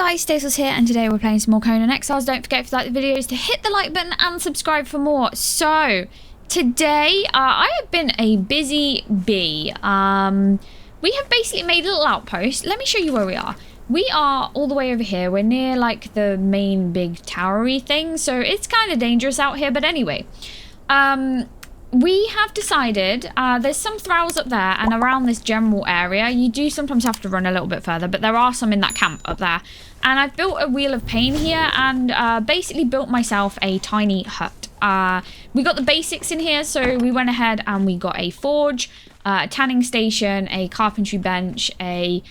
guys, Stacels here, and today we're playing some more Conan Exiles. Don't forget, if you like the videos, to hit the like button and subscribe for more. So, today, I have been a busy bee. We have basically made a little outpost. Let me show you where we are. We are all the way over here. We're near, like, the main big towery thing, so it's kind of dangerous out here. But anyway, we have decided, there's some thralls up there and around this general area. You do sometimes have to run a little bit further, but there are some in that camp up there. And I've built a wheel of pain here and basically built myself a tiny hut. We got the basics in here, so we went ahead and we got a forge, a tanning station, a carpentry bench, a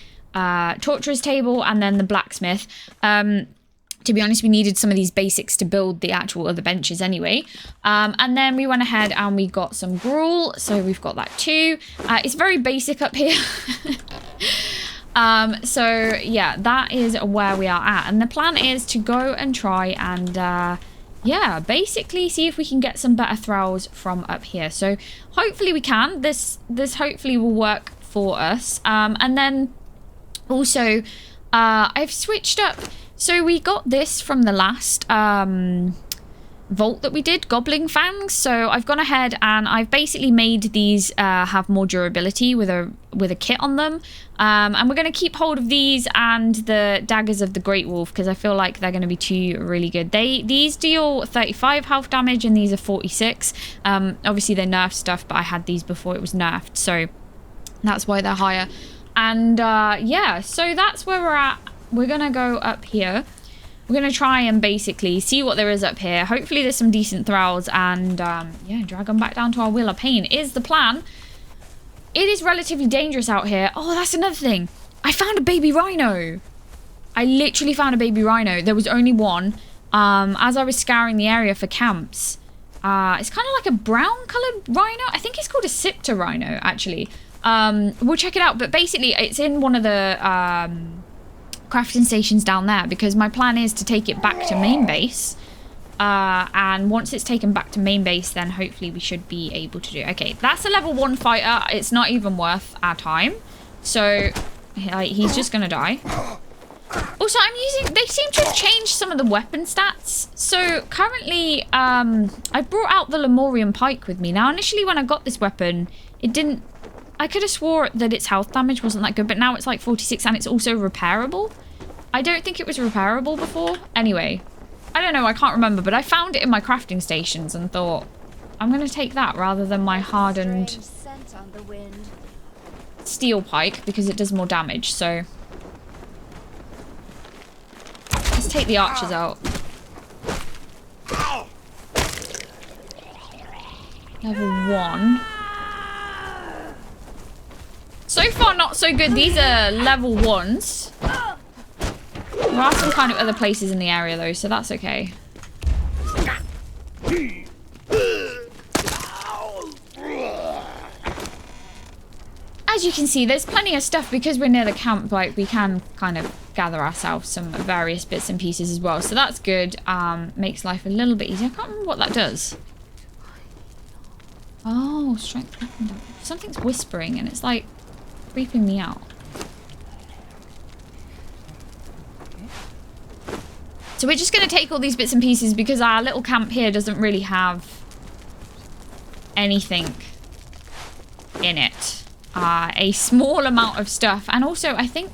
torturer's table, and then the blacksmith. To be honest, we needed some of these basics to build the actual other benches anyway. And then we went ahead and we got some gruel. So we've got that too. It's very basic up here. So yeah, that is where we are at. And the plan is to go and try and, yeah, basically see if we can get some better thralls from up here. So hopefully we can. This hopefully will work for us. And then also, I've switched up. So we got this from the last vault that we did, Goblin Fangs. So I've gone ahead and I've basically made these have more durability with a kit on them. And we're going to keep hold of these and the daggers of the Great Wolf because I feel like they're going to be two really good. These deal 35 health damage and these are 46. Obviously they nerfed stuff, but I had these before it was nerfed, so that's why they're higher. And yeah, so that's where we're at. We're going to go up here. We're going to try and basically see what there is up here. Hopefully there's some decent thralls and, yeah, drag them back down to our wheel of pain is the plan. It is relatively dangerous out here. Oh, that's another thing. I found a baby rhino. I literally found a baby rhino. There was only one. As I was scouring the area for camps. It's kind of like a brown coloured rhino. I think it's called a Spitah rhino, actually. We'll check it out. But basically, it's in one of the crafting stations down there because my plan is to take it back to main base. And once it's taken back to main base, then hopefully we should be able to do it. Okay, that's a level 1 fighter. It's not even worth our time. So, he's just going to die. Also, they seem to have changed some of the weapon stats. So, currently, I brought out the Lemurian pike with me. Now, initially when I got this weapon, it didn't... I could have swore that its health damage wasn't that good, but now it's like 46 and it's also repairable. I don't think it was repairable before. Anyway, I don't know, I can't remember, but I found it in my crafting stations and thought, I'm going to take that rather than my hardened steel pike because it does more damage, so... Let's take the archers out. Level 1. So far, not so good. These are level 1s. There are some kind of other places in the area, though, so that's okay. As you can see, there's plenty of stuff because we're near the camp. Like, we can kind of gather ourselves some various bits and pieces as well. So that's good. Makes life a little bit easier. I can't remember what that does. Oh, strength weapon. Something's whispering, and it's like... creeping me out. So we're just going to take all these bits and pieces because our little camp here doesn't really have anything in it. A small amount of stuff. And also, I think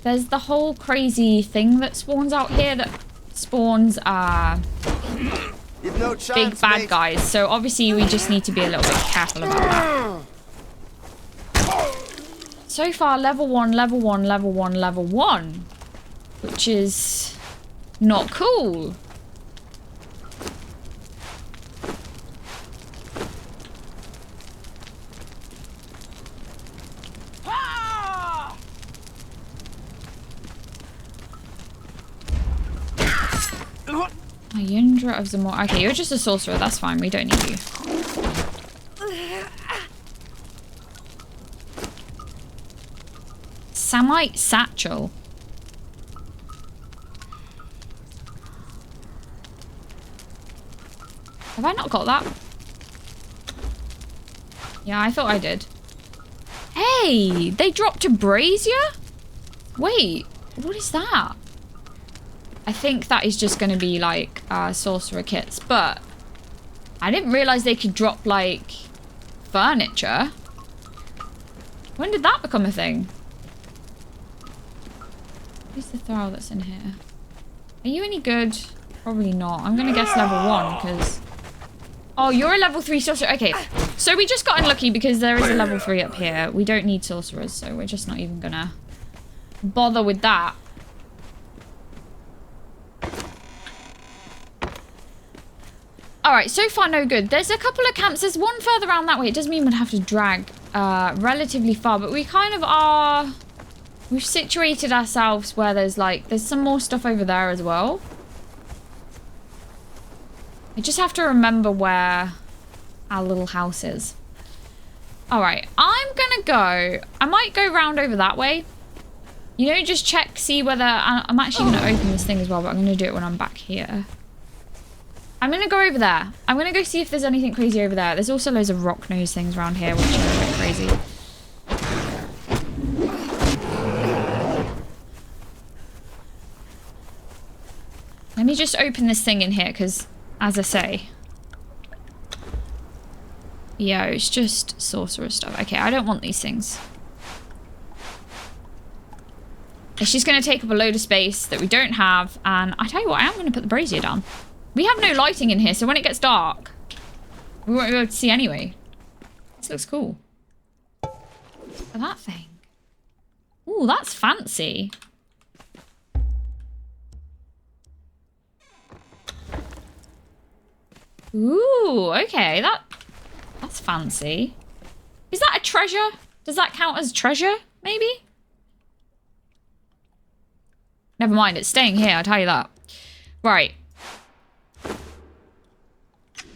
there's the whole crazy thing that spawns out here that spawns big bad guys. So obviously we just need to be a little bit careful about that. So far, level 1, level 1, level 1, level 1. Which is not cool. Ayundra of Zamor. Okay, you're just a sorcerer. That's fine. We don't need you. Samite Satchel. Have I not got that? Yeah, I thought I did. Hey, they dropped a brazier? Wait, what is that? I think that is just going to be like sorcerer kits, but I didn't realize they could drop like furniture. When did that become a thing? Who's the thrall that's in here? Are you any good? Probably not. I'm going to guess level 1 because... Oh, you're a level 3 sorcerer. Okay, so we just got unlucky because there is a level 3 up here. We don't need sorcerers, so we're just not even going to bother with that. Alright, so far no good. There's a couple of camps. There's one further around that way. It does mean we'd have to drag relatively far, but we kind of are... We've situated ourselves where there's like... There's some more stuff over there as well. I just have to remember where our little house is. Alright, I'm gonna go... I might go round over that way. You know, just check, see whether... I'm actually gonna open this thing as well, but I'm gonna do it when I'm back here. I'm gonna go over there. I'm gonna go see if there's anything crazy over there. There's also loads of rock nose things around here, which are a bit crazy. Let me just open this thing in here, because, as I say... Yeah, it's just sorcerer stuff. Okay, I don't want these things. It's just gonna take up a load of space that we don't have, and I tell you what, I am gonna put the brazier down. We have no lighting in here, so when it gets dark, we won't be able to see anyway. This looks cool. Look at that thing. Ooh, that's fancy. Ooh, okay, that's fancy. Is that a treasure? Does that count as treasure, maybe? Never mind, it's staying here, I'll tell you that. Right.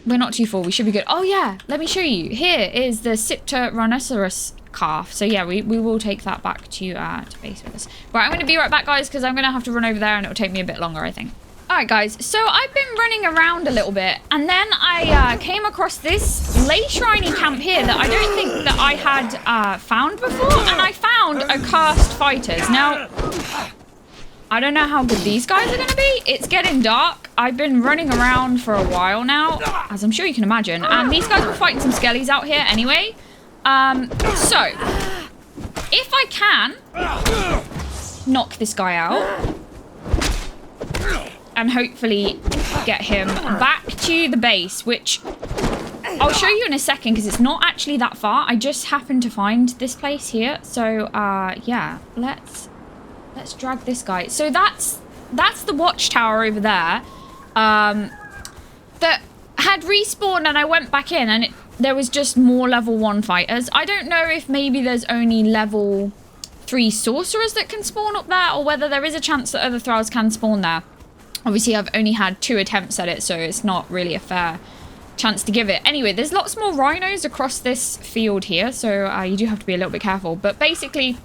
We're not too full, we should be good. Oh yeah, let me show you. Here is the Spitah rhinoceros calf. So yeah, we will take that back to base with us. Right, I'm going to be right back, guys, because I'm going to have to run over there and it'll take me a bit longer, I think. Alright guys, so I've been running around a little bit and then I came across this lay shriney camp here that I don't think that I had found before, and I found accursed fighters. Now, I don't know how good these guys are going to be. It's getting dark. I've been running around for a while now, as I'm sure you can imagine, and these guys were fighting some skellies out here anyway. So, if I can knock this guy out and hopefully get him back to the base, which I'll show you in a second because it's not actually that far. I just happened to find this place here. So, yeah, let's drag this guy. So that's the watchtower over there that had respawned, and I went back in and there was just more level 1 fighters. I don't know if maybe there's only level 3 sorcerers that can spawn up there, or whether there is a chance that other thralls can spawn there. Obviously, I've only had 2 attempts at it, so it's not really a fair chance to give it. Anyway, there's lots more rhinos across this field here, so you do have to be a little bit careful. But basically,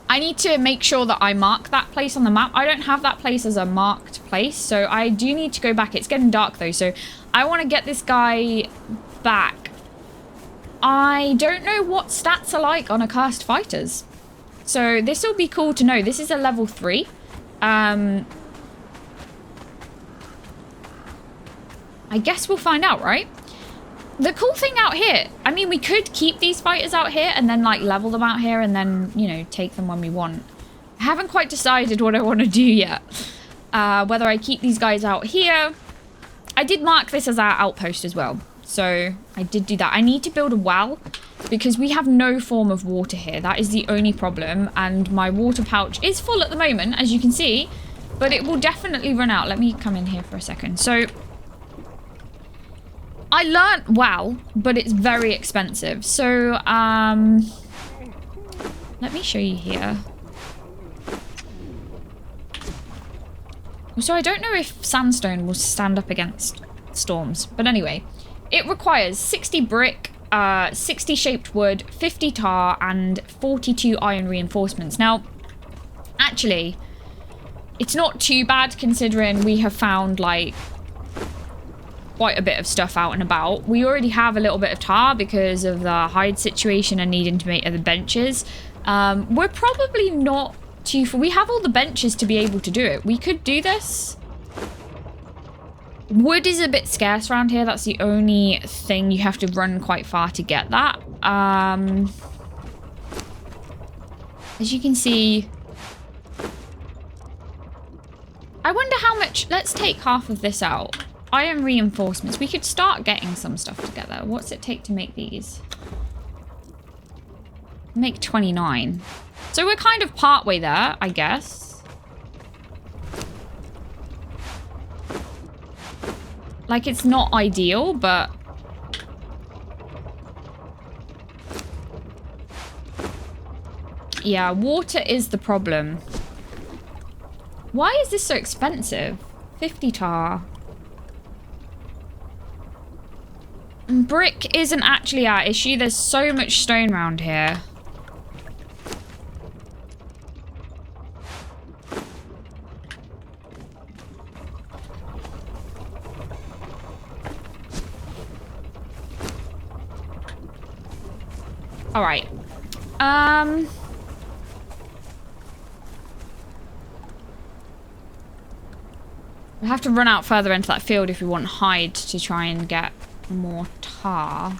I need to make sure that I mark that place on the map. I don't have that place as a marked place, so I do need to go back. It's getting dark, though, so I want to get this guy back. I don't know what stats are like on accursed fighters, so this will be cool to know. This is a level 3. I guess we'll find out, right? The cool thing out here, I mean, we could keep these fighters out here and then, like, level them out here and then, you know, take them when we want. I haven't quite decided what I want to do yet. Whether I keep these guys out here. I did mark this as our outpost as well. So, I did do that. I need to build a well because we have no form of water here. That is the only problem. And my water pouch is full at the moment, as you can see. But it will definitely run out. Let me come in here for a second. So, I learnt well, but it's very expensive. So, let me show you here. So I don't know if sandstone will stand up against storms. But anyway, it requires 60 brick, 60 shaped wood, 50 tar, and 42 iron reinforcements. Now, actually, it's not too bad considering we have found, like, quite a bit of stuff out and about. We already have a little bit of tar because of the hide situation and needing to make other benches. We're probably not too far. We have all the benches to be able to do it. We could do this. Wood is a bit scarce around here. That's the only thing. You have to run quite far to get that. As you can see, I wonder how much. Let's take half of this out. Iron reinforcements. We could start getting some stuff together. What's it take to make these? Make 29. So we're kind of partway there, I guess. Like, it's not ideal, but... yeah, water is the problem. Why is this so expensive? 50 tar. Brick isn't actually our issue. There's so much stone around here. All right. We'll have to run out further into that field if we want hide to try and get more tar.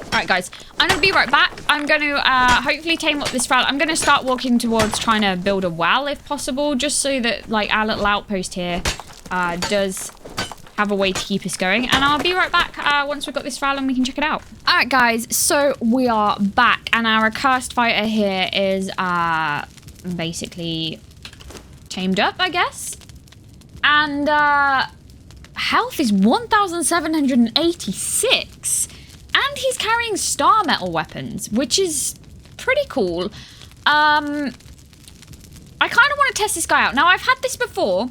Alright guys, I'm going to be right back. I'm going to hopefully tame up this fowl. I'm going to start walking towards trying to build a well if possible, just so that like our little outpost here does have a way to keep us going. And I'll be right back once we've got this fowl and we can check it out. Alright guys, so we are back and our accursed fighter here is basically tamed up, I guess. And health is 1,786. And he's carrying star metal weapons, which is pretty cool. I kind of want to test this guy out. Now, I've had this before,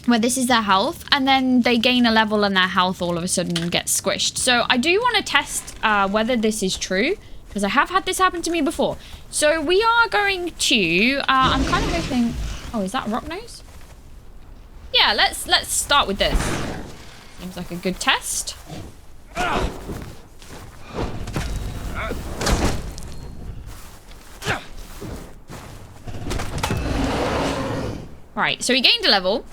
where this is their health, and then they gain a level and their health all of a sudden gets squished. So I do want to test whether this is true, because I have had this happen to me before. So we are going to... I'm kind of hoping... oh, is that a rock nose? Yeah, let's start with this. Seems like a good test. Right, so he gained a level.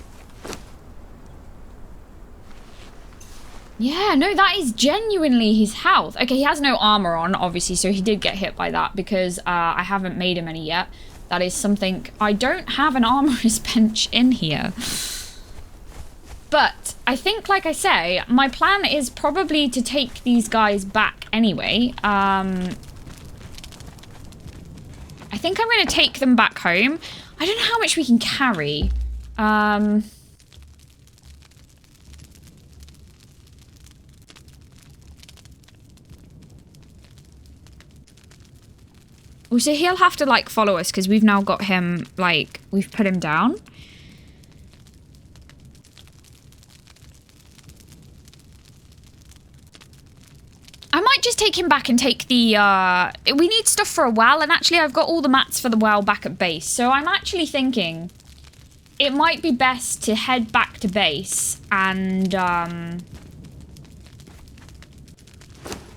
Yeah, no, that is genuinely his health. Okay, he has no armor on, obviously, so he did get hit by that because I haven't made him any yet. That is something... I don't have an armorer's bench in here. But I think, like I say, my plan is probably to take these guys back anyway. I think I'm going to take them back home. I don't know how much we can carry. Well, so he'll have to, like, follow us because we've now got him, like, we've put him down. I might just take him back and take the, we need stuff for a well, and actually I've got all the mats for the well back at base, so I'm actually thinking it might be best to head back to base, and, I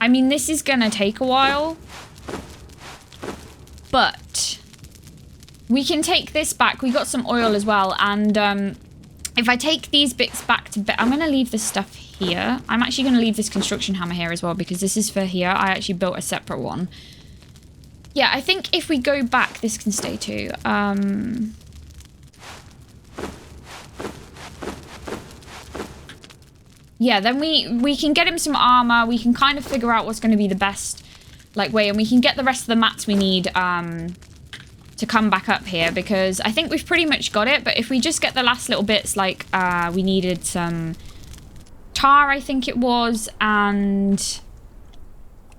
mean, this is gonna take a while, but we can take this back. We got some oil as well, and, if I take these bits back to base, I'm gonna leave this stuff here. I'm actually going to leave this construction hammer here as well because this is for here. I actually built a separate one. Yeah, I think if we go back, this can stay too. Yeah, then we can get him some armor. We can kind of figure out what's going to be the best like way, and we can get the rest of the mats we need to come back up here because I think we've pretty much got it. But if we just get the last little bits, like we needed some tar, I think it was, and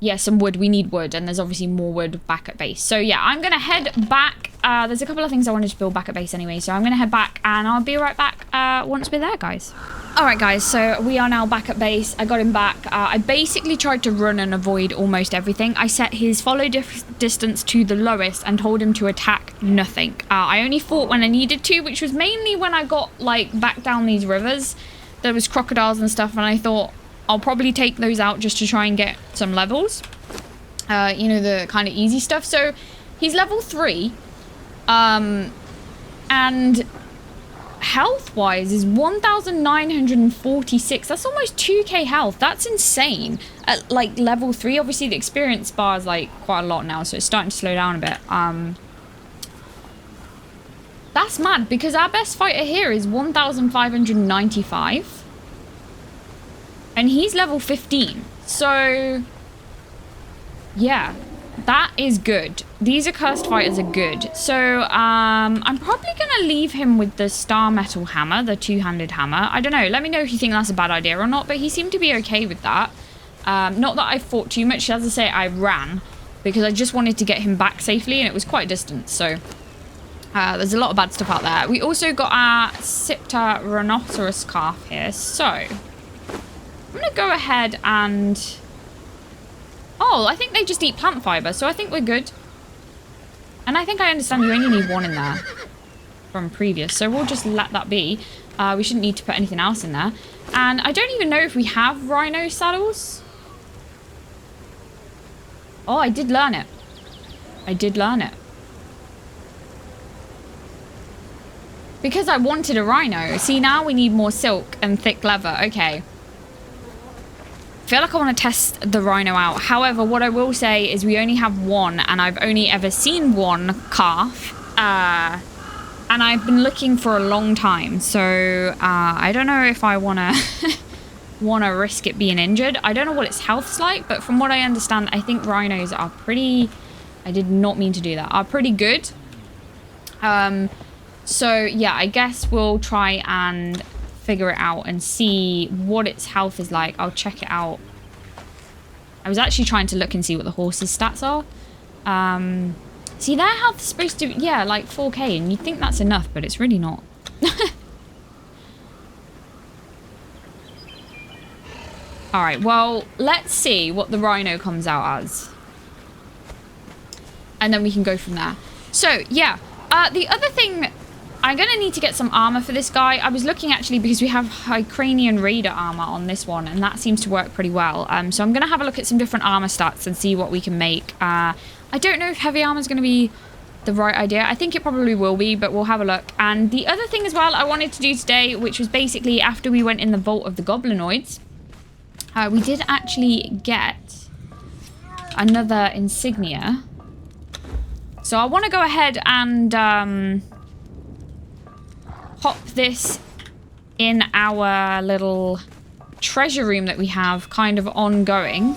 yeah, some wood. We need wood, and there's obviously more wood back at base. So yeah, I'm gonna head back. There's a couple of things I wanted to build back at base anyway, so I'm gonna head back and I'll be right back once we're there, guys. Alright guys, so we are now back at base. I got him back. I basically tried to run and avoid almost everything. I set his follow distance to the lowest and told him to attack nothing. I only fought when I needed to, which was mainly when I got like back down these rivers. There was crocodiles and stuff, and I thought I'll probably take those out just to try and get some levels. You know, the kind of easy stuff. So he's level 3. And health-wise is 1,946. That's almost 2k health. That's insane. At like level 3, obviously the experience bar is like quite a lot now, so it's starting to slow down a bit. That's mad, because our best fighter here is 1,595. And he's level 15. So, yeah. That is good. These Accursed fighters are good. So, I'm probably going to leave him with the Star Metal Hammer, the two-handed hammer. I don't know. Let me know if you think that's a bad idea or not, but he seemed to be okay with that. Not that I fought too much. As I say, I ran because I just wanted to get him back safely, and it was quite a distance. So, there's a lot of bad stuff out there. We also got our Spitah Rhinoceros Calf here. So, I'm going to go ahead and... Oh, I think they just eat plant fiber, so I think we're good. And I think I understand you only need one in there from previous, so we'll just let that be. We shouldn't need to put anything else in there. And I don't even know if we have Rhino saddles. Oh, I did learn it. I did learn it. Because I wanted a Rhino. See, now we need more silk and thick leather. Okay. I feel like I want to test the Rhino out. However, what I will say is we only have one, and I've only ever seen one calf. And I've been looking for a long time, so I don't know if I want to risk it being injured. I don't know what its health's like, but from what I understand, I think rhinos are pretty... I did not mean to do that. Are pretty good. So, yeah, I guess we'll try and... figure it out and see what its health is like. I'll check it out. I was actually trying to look and see what the horse's stats are. See, their health is supposed to be, yeah, like 4k, and you'd think that's enough, but it's really not. Alright, well, let's see what the Rhino comes out as. And then we can go from there. So, yeah. The other thing... I'm going to need to get some armor for this guy. I was looking actually because we have Hycranian Raider armor on this one, and that seems to work pretty well. So I'm going to have a look at some different armor stats and see what we can make. I don't know if heavy armor is going to be the right idea. I think it probably will be, but we'll have a look. And the other thing as well I wanted to do today, which was basically after we went in the Vault of the Goblinoids, we did actually get another insignia. So I want to go ahead and... pop this in our little treasure room that we have kind of ongoing,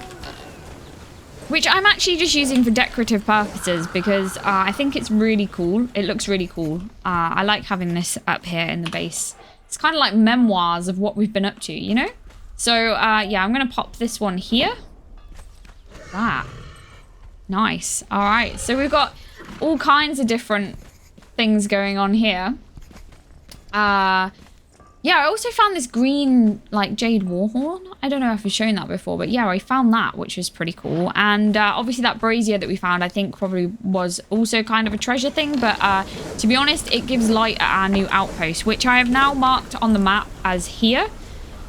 which I'm actually just using for decorative purposes because I think it's really cool. It looks really cool. I like having this up here in the base. It's kind of like memoirs of what we've been up to, you know? So yeah, I'm gonna pop this one here. That. Nice. All right, so we've got all kinds of different things going on here. Yeah, I also found this green, like, jade warhorn. I don't know if I've shown that before, but yeah, I found that, which was pretty cool. And obviously that brazier that we found, I think probably was also kind of a treasure thing. But to be honest, it gives light at our new outpost, which I have now marked on the map as here.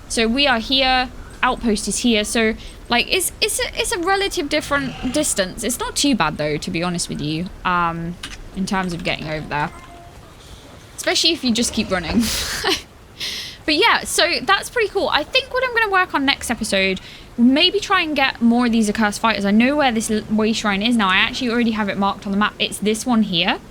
So we are here, outpost is here. So, like, it's a relative different distance. It's not too bad, though, to be honest with you, in terms of getting over there. Especially if you just keep running. But yeah, so that's pretty cool. I think what I'm going to work on next episode, maybe try and get more of these Accursed fighters. I know where this way shrine is now. I actually already have it marked on the map. It's this one here.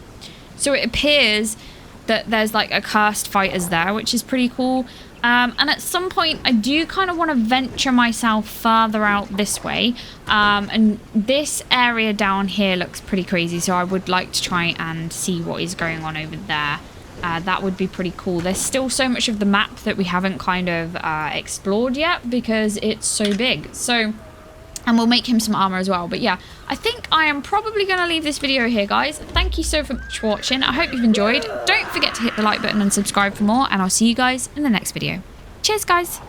So it appears that there's like Accursed fighters there, which is pretty cool. And at some point, I do kind of want to venture myself further out this way. And this area down here looks pretty crazy. So I would like to try and see what is going on over there. That would be pretty cool. There's still so much of the map that we haven't kind of explored yet because it's so big. So, and we'll make him some armor as well. But yeah, I think I am probably going to leave this video here, guys. Thank you so much for watching. I hope you've enjoyed. Don't forget to hit the like button and subscribe for more, and I'll see you guys in the next video. Cheers. Cheers, guys.